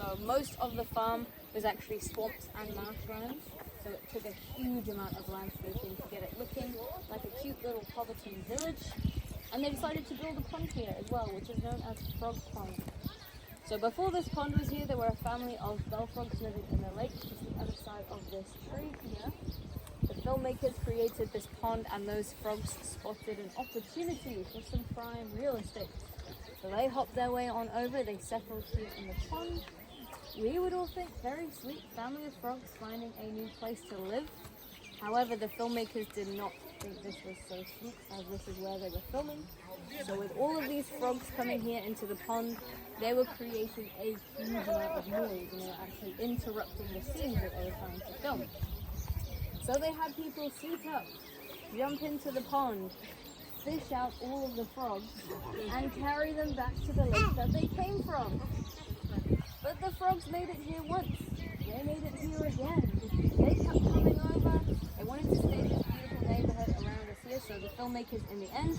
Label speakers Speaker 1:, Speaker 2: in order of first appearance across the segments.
Speaker 1: So most of the farm was actually swamps and marshlands. So it took a huge amount of landscaping to get it looking like a cute little Hobbiton village. And they decided to build a pond here as well, which is known as Frog Pond. So before this pond was here, there were a family of bell frogs living in the lake, just the other side of this tree here. The filmmakers created this pond and those frogs spotted an opportunity for some prime real estate. So they hopped their way on over, they settled here in the pond. We would all think very sweet family of frogs finding a new place to live. However, the filmmakers did not think this was so sweet, as this is where they were filming. So with all of these frogs coming here into the pond, they were creating a huge amount of noise and they were actually interrupting the scenes that they were trying to film. So they had people seat up, jump into the pond, fish out all of the frogs, and carry them back to the lake that they came from. But the frogs made it here once. They made it here again. They kept coming over. They wanted to stay in this beautiful neighborhood around us here, so the filmmakers in the end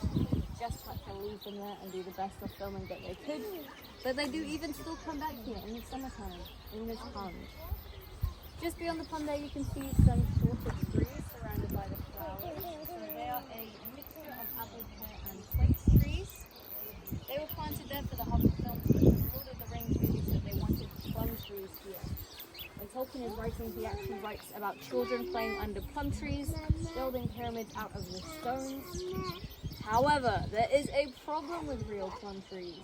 Speaker 1: just had to leave them there and do the best of filming that they could. But they do even still come back here in the summertime, in this pond. Just beyond the pond there you can see some shorter trees surrounded by the flowers. So they are a mixture of apple, pear and quince trees. They were planted there for the Hobbit films, but in Lord of the Rings movies that they wanted plum trees here. When Tolkien is writing, he actually writes about children playing under plum trees, building pyramids out of the stones. However, there is a problem with real plum trees.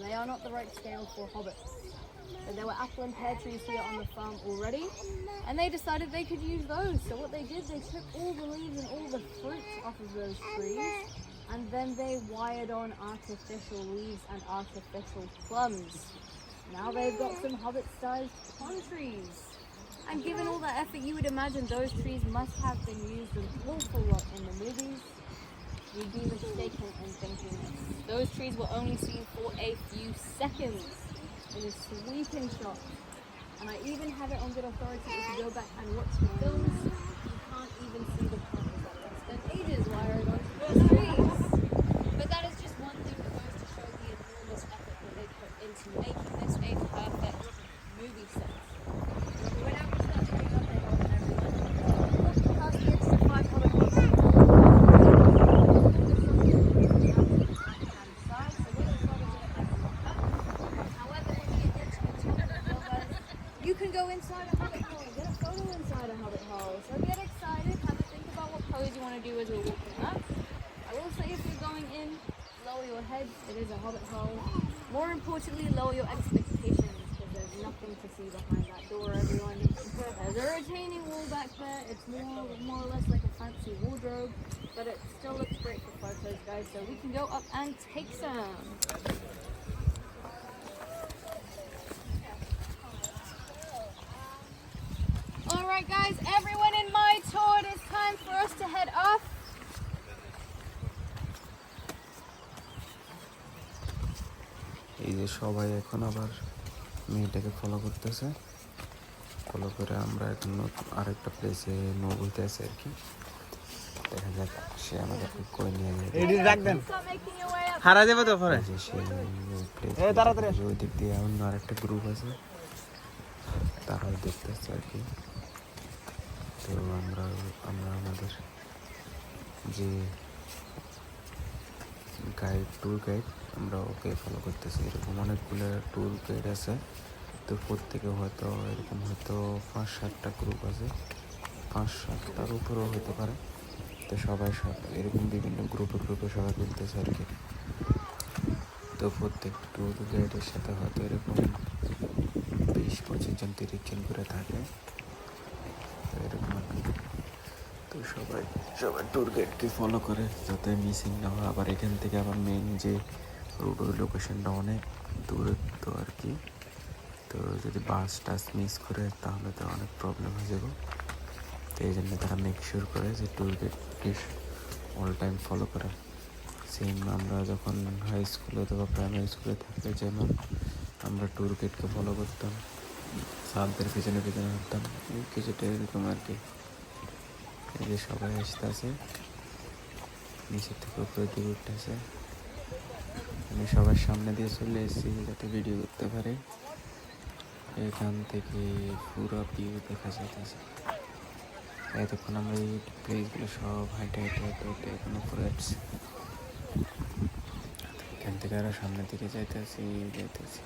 Speaker 1: They are not the right scale for hobbits. But there were apple and pear trees here on the farm already, and they decided they could use those. So what they did, they took all the leaves and all the fruit off of those trees, and then they wired on artificial leaves and artificial plums. Now they've got some hobbit-sized plum trees. And given all that effort, you would imagine those trees must have been used an awful lot in the movies. You'd be mistaken in thinking this. Those trees were only seen for a few seconds in a sweeping shot. And I even have it on good authority, if you go back and watch the films, you can't even see the plums that they spent ages wired onto those trees. But that is just one thing that goes to show the enormous effort that they put into making this a perfect movie set. We went out to that tree up there, everyone. Because it's the 500 you can go inside a hobbit hole, get a photo inside a hobbit hole. So get excited, have a think about what pose you want to do as we're walking up. I will say if you're going in, lower your heads, it is a hobbit hole. More importantly, lower your expectations, because there's nothing to see behind that door, everyone. There's a retaining wall back there, it's more or less like a fancy wardrobe, but it still looks great for photos, guys, so we can go up and take some. Alright guys, everyone in my tour, it is time for us to head off.
Speaker 2: এই যে সবাই এখন আবার মেয়েটাকে follow করতেছে, follow করে আমরা এখন আরেকটা প্লেসে মুভ হইতে আছি আর কি। দেখা যাক সে আমাদেরকে কই নিয়ে যাবে। হারা যাবে তো পরে ওই দিক দিয়ে অন্য আরেকটা গ্রুপ আছে, তারাও দেখতেছে আর কি। তো আমরা আমাদের যে গাইড, ট্যুর গাইড, আমরা ওকে ফলো করতেছি। এরকম অনেকগুলো ট্যুর গাইড আছে, তো প্রত্যেকে হয়তো এরকম হয়তো 5-7টা গ্রুপ আছে, 5-7টার উপরেও হতে পারে। তো সবাই এরকম বিভিন্ন গ্রুপে সবাই ঘুরতেছে আর কি। তো প্রত্যেক ট্যুর গাইডের সাথে হয়তো এরকম 20-25 জন 30 জন করে থাকে এরকম আর কি। তো সবাই ট্যুর গাইডকে ফলো করে যাতে মিসিং না হয়। আবার এখান থেকে আবার মেন যে রোড লোকেশনটা অনেক দূরত্ব আর কি, তো যদি বাস টাস মিস করে তাহলে তো অনেক প্রবলেম হয়ে যাবে। তো এই জন্য তারা মেক শিওর করে যে ট্যুর গাইডকে অল টাইম ফলো করে। সেম আমরা যখন হাই স্কুলে অথবা প্রাইমারি স্কুলে থাকলে যেমন আমরা ট্যুর গাইডকে ফলো করতাম, স্যারদের পেছনে হাঁটতাম, কিছুটা এরকম আর কি। এই যে সবাই আসতেছে, নিচের থেকে উপরে দিকে উঠতেছে। আমি সবার সামনে দিয়ে চলে এসেছি যাতে ভিডিও করতে পারি। এখান থেকে পুরো ভিউ দেখা যাইতেছে। এতক্ষণ আমরা এই প্লেসগুলো সব হাইটে হাইটে হাইটে হাইটে এখন উপরে আসছি। এখান থেকে আরো সামনের দিকে যাইতেছি যাইতেছি।